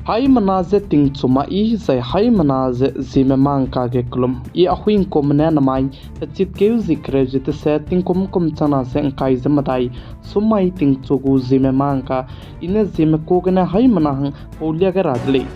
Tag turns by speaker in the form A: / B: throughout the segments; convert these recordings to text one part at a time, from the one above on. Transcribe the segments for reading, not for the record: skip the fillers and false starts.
A: Hai manaze ting chuma I zai hai manaze zime mangka ge klum I ahuin kom ne namai chit keu zikre jit se ting kom chana se kai zamadai sumai ting chugu zime mangka ine zime kogena hai manahang polia ge radle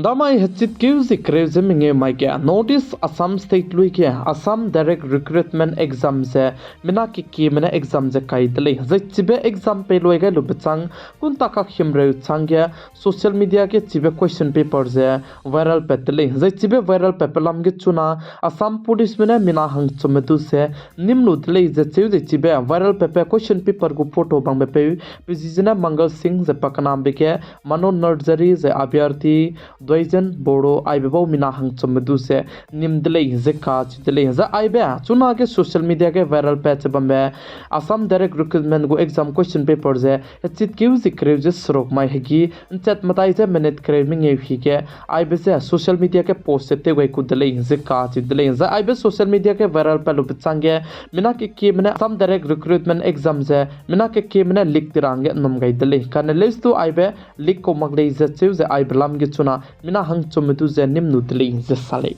A: Damai hachit keuzi kreuze minge maike notice Assam state lui ke Assam direct recruitment exam se mina ki mena exam je kaidle zai chibe exam pe loi ga lubchang kun taka khimre changya social media ke chibe question paper je viral petle zai chibe viral papelam ge chuna Assam police mena mina hang chumedu se nimnu dle je chibe viral paper question paper gu photo bang be pe pizina mangal singh je pakanam be ke mano nursery je abhyarthi Doizen bodo aibebo mina hang chumdu se nimdle zeka chidle za aibe chuna ke social media ke viral page bambe Assam direct recruitment go exam question paper je chit keu zikre je srok mai hegi chat matai je minute craving e hi ke aibe se social media ke post te go kudle zeka chidle za aibe social media ke viral palo pichange mina ke mina Assam direct recruitment exam je mina ke mina lik tirange nom gaidle kan lestu aibe lik ko magle je cheu je aibe lam ge chuna mina hang chometu je nimnu dle je sale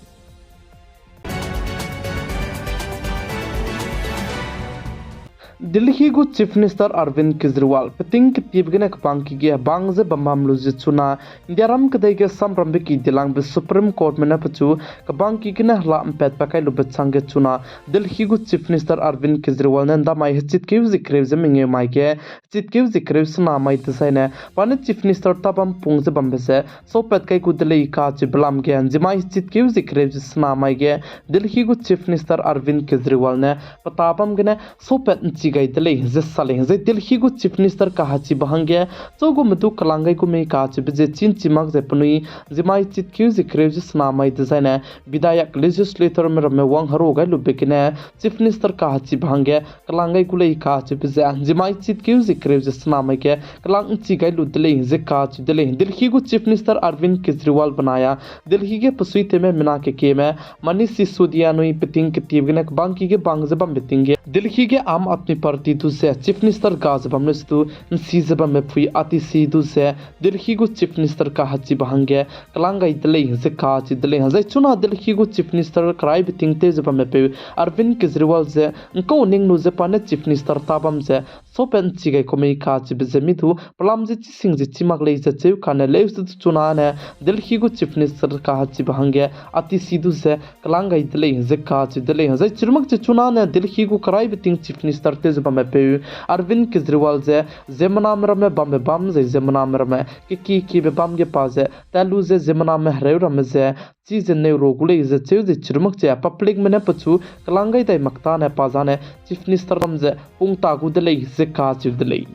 A: Delhi go Chief Minister Arvind Kejriwal peting kitibgene kpangki ge bangze bamamlu je chuna ndiaram kadai ge samrambe ki dilang be Supreme Court mena pachu kbangki kina hla ampet pakai lu bechangge chuna Delhi go Chief Minister Arvind Kejriwal nan da mai chit keu zikrev je minge mai ge chit keu zikrev sna mai tsaine pan Chief Minister tabam pungze bambe se so pet kai ku delhi ka chi blam ge anjimai chit keu zikrev je sna mai ge Delhi go Chief Minister Arvind Kejriwal ne patabam gene so pet gaidle je sale je Delhi go Chief Minister ka hachi bahangge chogo mutu kalangai ku me ka chi je chin chimak je punui jimai chit keu zikrev je sna mai design vidayak legislator me ram wang haro ga lubekine Chief Minister ka hachi bahangge kalangai ku lei ka chi je jimai chit keu zikrev je sna mai ke kalang chi gai ludle je ka chi dele Delhi go Chief Minister Arvind Kejriwal banaya Delhi ge pasui te me mina ke me Manish Sisodia nui peting kitibgene bangki ge bangze bam betinge Delhi ge Aam Aadmi Party du se Chief Minister gaz bamnestu nsiza me phui ati si du se Delhi go Chief Minister ka hachi bahangge kalangai dele je ka chi dele hazai chuna Delhi go Chief Minister krai biting te je me pe Arvind Kejriwal je ko ning nu je pane Chief Minister tabam je so pen chi gai komei ka chi be mi thu plam je chi sing je chimak lei je cheu khane le su chuna ne Delhi go Chief Minister ka hachi bahangge ati si du se kalangai dele je ka chi dele hazai chirmak che chuna ne Delhi go krai biting Chief Minister te je me pe Arvind Kejriwal je zemna me bam je zemna me ki be bam ge pa je talu je zemna me hre ram je chi je ne rogule je cheu je chirmak che public me ne pachu kalangai dai makta ne pa jane Chief Minister ram je pung ta gu de lei je ka chi de lei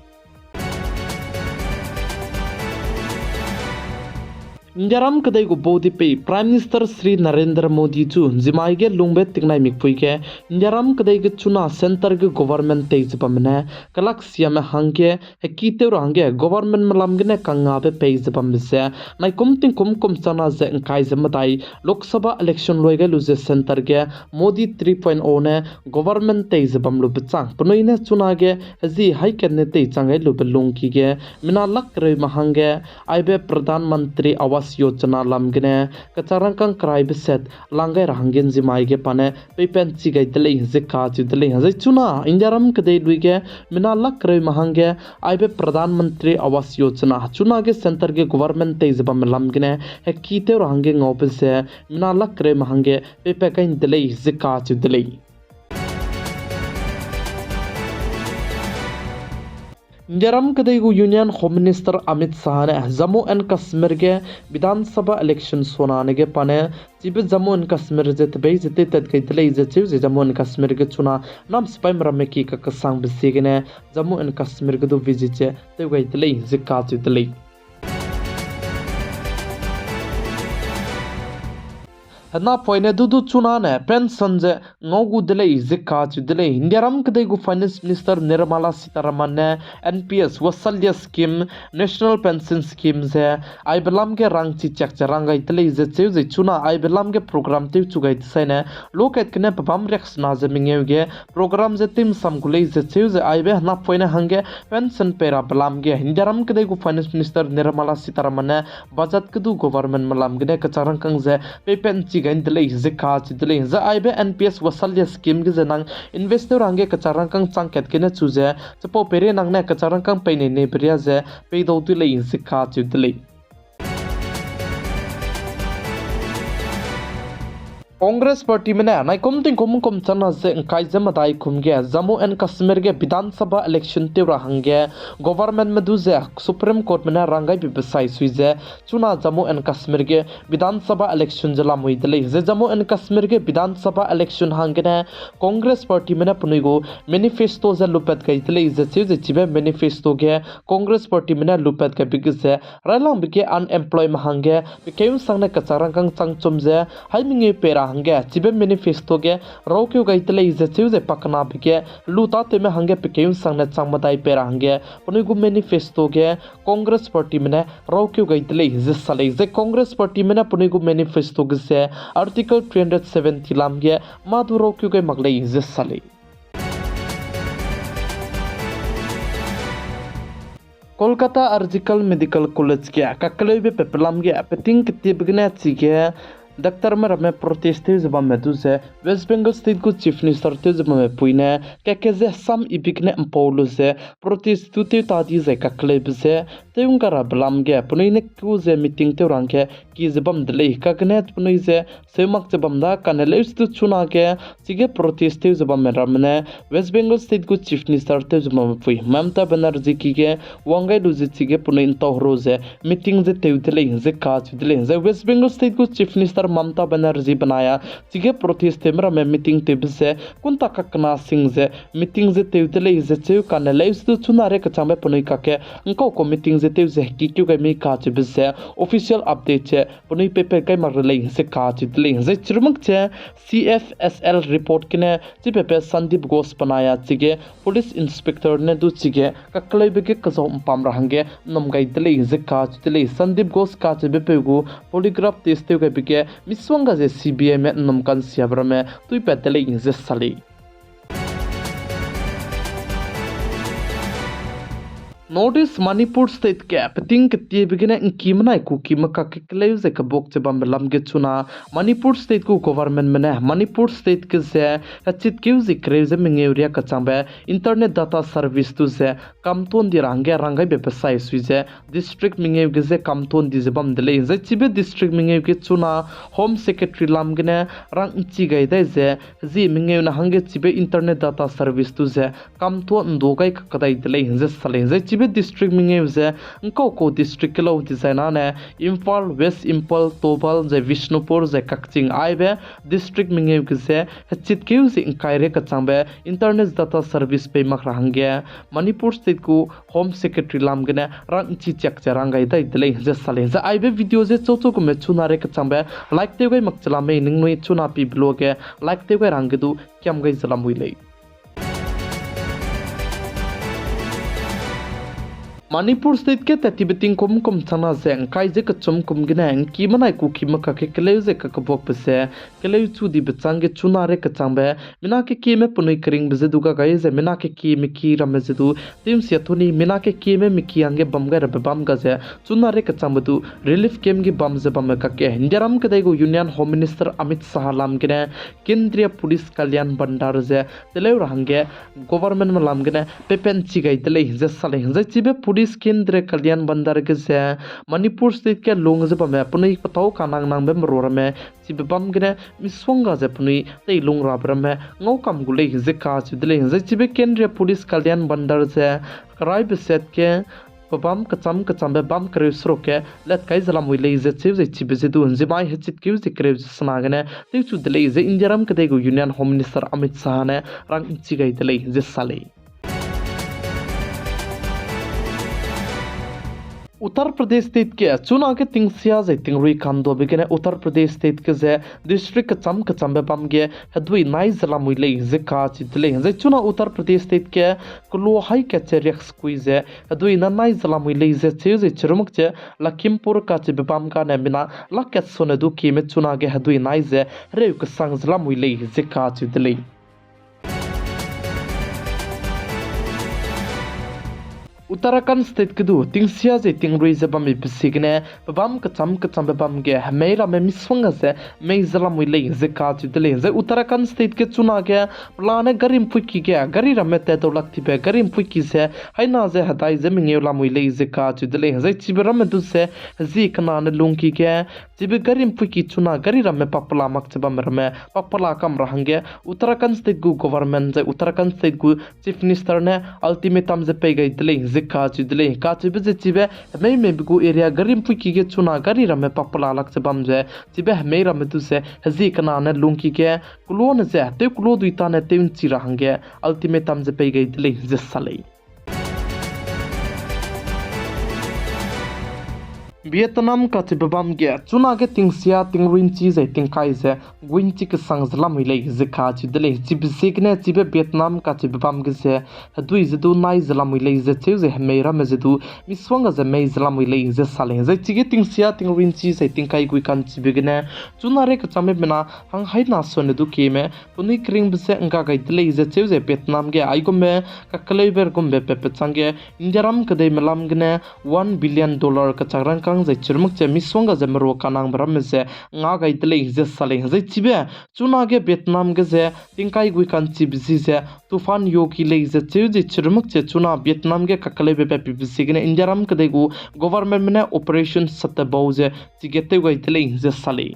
A: Indiaram kadai go bodi pe Prime Minister Sri Narendra Modi chu jimai ge lungbe tingnai mikpui ke Indiaram kadai ge chuna center ge government te jpamne kalak siam hangge hekite rangge government malam ge ne kanga be pe jpam se nai kumting kum chana je kai jamatai Lok Sabha election loi ge luje center ge Modi 3.0 ne government te jpam lu bchang punoi ne chuna ge haji hai ken ne te changai lu belung ki ge mina lak rei mahangge aibe Pradhan Mantri Awas Yojana lamgene kacharang kang krai beset langai rahanggen jimai ge pane pepen chi gai dele je ka chi dele zai chuna indiaram kadai luige mina lak rei mahangge aibe Pradhan Mantri Awas Yojana chuna ge center ge government te jabam lamgene hekite rahangge ngope se mina lak rei mahangge pepe kain dele je ka chi dele Indiaram kadai go Union Home Minister Amit Shah ne Jammu and Kashmir ge Vidhan Sabha election sonane ge pane chibe Jammu and Kashmir je tbe jete tet kai dele je chiu je Jammu and Kashmir ge chuna nam spam ramme ki ka sang bisi ge ne Jammu and Kashmir ge do visit je te gai dele je ka chi dele na poine du chuna ne pension je ngogu dele zikka chu dele indiaram kdai gu finance minister Nirmala Sitharaman ne NPS wasalya scheme national pension scheme je ai belam ge rang chi chak charangai dele je cheu je chuna ai belam ge program te chu gai sai ne loket kne pam rex na je mingeu ge program je tim sam gulei je cheu je ai be na poine hange pension pera belam ge indiaram kdai gu finance minister Nirmala Sitharaman ne budget kdu government malam ge ka charang kang je pe pen chi gain dele zikka chi dele za ai be NPS wasalya scheme ge janang investor hange ka charang kang changket ke na chu je chapo pere nang ne ka charang kang pe ne bria je pe do tu le zikka chi dele Congress party में नाइकोम तिंकोम कोम चना से kai jama dai khumge Jammu and Kashmir ge Vidhan Sabha election teura hange government में दुजे supreme court में रंगाई बिबसाई सुइजे चुना Jammu and Kashmir ge Vidhan Sabha election जला मुइदले जे Jammu and Kashmir ge Vidhan Sabha election hange ने Congress party में पुनिगो manifesto जे लुपत गइतले जे चिबे manifesto ge Congress party में लुपत के बिगसे रालांग बिके अनएम्प्लॉयमेंट hange बिकेउ संगने कचारंग कंग चंगचुम जे हाइमिंगे पेरा hange chibe manifesto ge rokyo gaitele je chiuje pakna bige luta teme hange pikeun sangna changmadai pera hange ponigu manifesto ge congress party mene rokyo gaitele je sale je congress party mene ponigu manifesto ge se article 370 lam ge madu rokyo ge maglei je sale Kolkata अर्जिकल medical college के ककलेबे पेपलाम के painting कितबगने चिगे doctor में रमे protest जब में तुझे waste Bengal state को चीफ मिनिस्टर ते जब में पुइने के जे सम इबिकने पौलो से प्रोटेस्ट तुते तादी जे ककले बसे ते उनका बलाम गे पुने को जे मीटिंग ते रंगे की जबम दले कगने पुने जे सेमक जबम दा कनले स्तु चुना के सिगे प्रोटेस्ट जब में रमने वेस्ट बंगाल स्टेट को चीफ मिनिस्टर ते जब में पुइ ममता बनर्जी की के वांगे लुजी सिगे पुने तोहरो जे मीटिंग जे ते दले जे काज दले जे वेस्ट बंगाल स्टेट को चीफ मिनिस्टर ममता बनर्जी बनाया चिगे प्रोटेस्ट मेरा में मीटिंग तेबसे कुंता ककना सिंह जे मीटिंग जे तेउतले जे चेउ कानले इस्तु चुनारे कचामे पुनै काके उनको को मीटिंग जे तेउ जे की क्यु गमी काच बिसे ऑफिशियल अपडेट छे पुनै पेपर कै मरले से काच दिले जे चिरमक छे CFSL रिपोर्ट किने जे पेपर संदीप घोष बनाया चिगे पुलिस इंस्पेक्टर ने दु चिगे ककलै बेगे कजो पाम रहंगे नमगाई दिले जे काच दिले संदीप घोष काच बेपेगु पॉलीग्राफ टेस्ट तेउ बेगे मिसवंगा जे CBI में नमकन सियाब्र में तुई पेतले इंजे सली Notice Manipur state cap think tie begina in kimna ku kimaka keklew ze kabok che bam lam ge chuna Manipur state ku government mena Manipur state ke ze hachit keu ze krew ze mingeuria ka chambe internet data service tu ze kamton di rangai be pesai suize district mingeu ge ze kamton di ze bam dele ze chibe district mingeu ge chuna home secretary lam gene rang chi gai dai ze ji mingeu na hange chibe internet data service tu ze kamton ndogai kadai dele ze sale ze chibe district mingeu ze ko district kelo designa ne Imphal West Imphal Tobal je Vishnupur je Kakching aibe district mingeu ge ze hachit keu ze inkaire ka changbe internet data service pe mak rahangge Manipur state ku home secretary lam gene rang chi chak charangai dai dele je sale ze aibe video je chocho ku me chunare ka changbe like te gai mak chala me ningnoi chuna pi blog ge like te gai rang du kyam gai zalamui lei Manipur state ke tatibiting kum chana zeng kai je ka chum kum ginang ki manai ku ki maka ke keleu je ka bok pese keleu chu di bechang ge chuna re ka changbe mina ke ki me punoi kring beze du ga gai je mina ke ki me ki ram je du tim se thuni mina ke ki me ki ange bam ga re bam ga je chuna re ka changbe du relief kem ge bam je bam ka ke hindiram ke dai go union home minister Amit Shah lam gene kendriya police kalyan bandar je teleu range government ma lam gene pepen chi gai tele je sale je chibe police केंद्र कल्याण बंदर के से Manipur state के लोंग जे बमे पुनै पताव कानांग नांग बेम roar में sebum गने मिसवंगा जे पुनै तै लोंग राबर में ngau kam gule जे का चिदले जे चिबे केंद्रीय पुलिस कल्याण बंदर से राय बेसेट के पबम कचम बे बम करे सरोके लेट kai जला मुइले जे चिब जे चिबे जे दु जे माय हचित किउ जे करे सनागने तै छु दले जे इंदिराम कदे गो union home minister Amit Shah ने रंग चिगाई दले जे साले उत्तर प्रदेश स्टेट के चुना के तिंगसिया जे तिंगरुई खानदो बिगने उत्तर प्रदेश स्टेट के जे डिस्ट्रिक्ट कचम बम गे हदुई नाई जला मुइले जे का चितले जे चुना उत्तर प्रदेश स्टेट के कुलो हाई के चेरिक्स कुई जे हदुई ना नाई जला मुइले जे जे चरुमक जे लखीमपुर का चे बम का ने बिना लकेत सोने दु की में चुना के हदुई नाई जे रे के संग जला मुइले जे का चितले उत्तराखंड स्टेट के दु तिंगसिया जे तिंगरुई जे बम बिसिगने बम कचम बम गे मेरा में मिसवंग से मे जला मुइले जे का चितले जे उत्तराखंड स्टेट के चुना के प्लाने गरिम पुकी के गरी रमे ते तो लगती पे गरिम पुकी से हाइना जे हदाई जे मिंगेला मुइले जे का चितले जे चिबरम दु से जी कना ने लुंकी के चिबे गरिम पुकी चुना गरी रमे पपला मक बम रमे पपला कम रहंगे उत्तराखंड स्टेट गु गवर्नमेंट जे उत्तराखंड स्टेट गु चीफ मिनिस्टर ने अल्टीमेटम जे पे गई दले का चिबे जे चिबे मे बिगु एरिया गरिम पुकी के चुना गरी रमे पपला लक से बम जे चिबे मे रमे तु से हजी कना ने लुंकी के कुलोन जे ते कुलो दुइता ने ते उंची रहंगे अल्टीमेटम जे पे गई दले जे सले वियतनाम का चिबम गे चुना के तिंगसिया तिंगरुइंची जे तिंकाई जे गुइंची के संगजला मिले जे का चिदले चिबसिगने चिबे वियतनाम का चिबम गे से दुई जदु नाई जला मिले जे जे मेरा में जदु मिसवंग जे मे जला मिले जे साले जे चिगे तिंगसिया तिंगरुइंची जे तिंकाई गुइ कान चिबगने चुना रे कचमे बिना हंग हाइ ना सोने दु के में पुनि क्रिंग बसे अंगा गइदले जे जे वियतनाम गे आइगो में ककलेबर गुम्बे पे चंगे इंडियाराम कदे मलाम गने $1 बिलियन का चारंग जे चिरमुक जे मिसवंगा जे मरो कानांग बरम जे nga gai dele जे साले जे चिबे चुना के वियतनाम के जे तिंकाई गुइ कान चिबजी जे तूफान योगी ले जे चिरमुक जे चुना वियतनाम के ककले बे पीबीसी के इंडियाराम के देगु गवर्नमेंट में ऑपरेशन सतबौ जे चिगेते गइ दले जे साले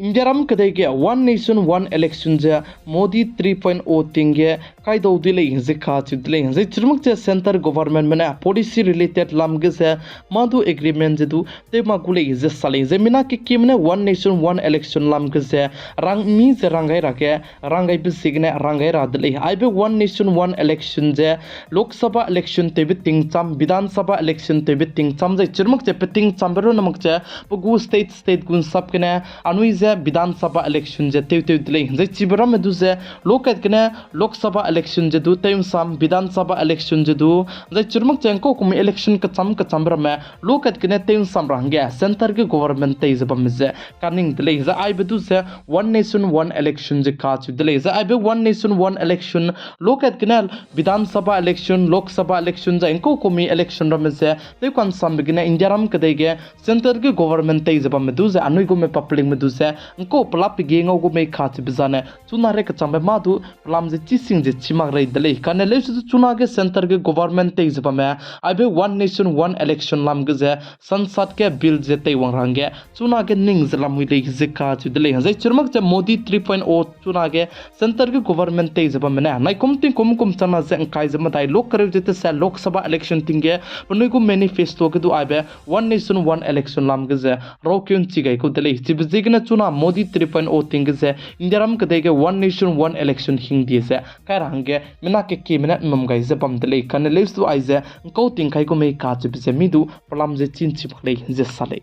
A: इंडियाराम कदेगे वन नेशन वन इलेक्शन जे मोदी 3.0 तिंगे कायदो दिले जे का चिदले जे चिरमुक जे सेंटर गवर्नमेंट में पॉलिसी रिलेटेड लामगे जे मादु एग्रीमेंट जे दु ते मागुले जे साले जे मिना के किमने वन नेशन वन इलेक्शन लामगे जे रंग मी जे रंगाई राके रंगाई बिसिगने रंगाई रादले आइबे वन नेशन वन इलेक्शन जे लोकसभा इलेक्शन तेबे तिंगचाम विधानसभा इलेक्शन तेबे तिंगचाम जे चिरमुक जे पिटिंग चामबरो नमक जे पगु स्टेट गुन सब केने अनुइ जे विधानसभा इलेक्शन जे तेव दिले जे चिबरम दु जे लोकत केने लोकसभा इलेक्शन जे दु तेम साम विधानसभा इलेक्शन जे दु जे चिरमुक जेंको कुम इलेक्शन का चमब्र में लोकत केने तेम साम रहंगे सेंटर के गवर्नमेंट ते जे बम जे कानिंग दिले जे आई बदु से वन नेशन वन इलेक्शन जे का दिले जे आई बे वन नेशन वन इलेक्शन लोकत केने विधानसभा इलेक्शन लोकसभा इलेक्शन जे एंको कुम इलेक्शन रम जे ते कन साम बिगने इंडियाराम कदेगे सेंटर के गवर्नमेंट ते जे बम दु जे अनुइ गु में पब्लिक में दु जे को प्लाप गेंगो गु में खाच बिजाने चुना रे कचम मादु प्लाम जे चिसिंग जे चिमाग रे दले काने ले चुना के सेंटर के गवर्नमेंट ते जबा में आबे वन नेशन वन इलेक्शन लाम गे जे संसद के बिल जे ते वंग रंगे चुना के निंग जला मुइले जे खाच दले जे चिरमक जे मोदी 3.0 चुना के सेंटर के गवर्नमेंट ते जबा में नाइ कुम चना जे काइ जे मताइ लोक करे जे से लोकसभा इलेक्शन तिंगे पनुइ को मैनिफेस्टो के दु आबे वन नेशन वन इलेक्शन लाम गे जे रोक्युन चिगाइ को दले जिबजिगने चुना मोदी 3.0 तिंगे से इंडियाराम कदेगे one nation one election Hindi से कायरंगे मिना के मिना ममगाइ जे बमदले कने लेसु आइजे को तिंखाइ को मे काच बिसे मिदु प्रलाम जे चिनचि भले जे साले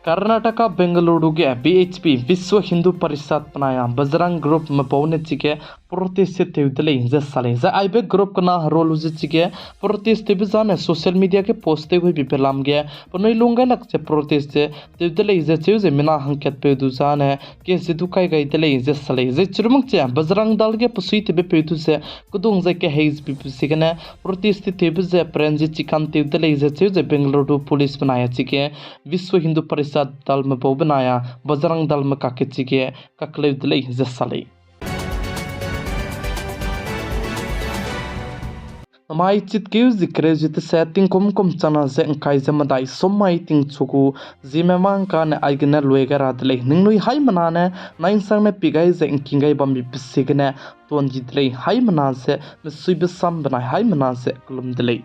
A: कर्नाटक बेंगलुरु के BHP विश्व हिंदू परिषद बनाया बजरंग ग्रुप में पौने चिके प्रोटेस्ट से तेवदले जे साले जे आइबे ग्रुप कना रोल जे चिके प्रोटेस्ट ते जाने सोशल मीडिया के पोस्टे हुई बिपेलाम गे पनोइ लुंगा लक जे प्रोटेस्ट जे तेवदले जे मिना हंकेत पे दु जाने के जे दुखाइ गइ दले जे साले जे चिरमुक जे बजरंग दल के पुसुइ ते पे दु से कुदुंग जे के हेज बिसिगने प्रोटेस्ट ते जे प्रेंजी चिकन तेवदले जे बेंगलुरु पुलिस बनाया चिके विश्व हिंदू परिषद दल में बो बनाया बजरंग दल में काके चिके ककले दले जे साले माइ चित के जिक्रे जित सेटिंग कुम चना जे अंकाइ जे मदाइ सोमाइ तिंग छुकु जिमे मांग का ने आइगने लुएगा रादले निंगनुइ हाइ मनाने नाइन संग में पिगाइ जे इंकिंगाइ बम बिसिगने तोन जितले हाइ मना से सुइबे सम बनाइ हाइ मना से कुलम दले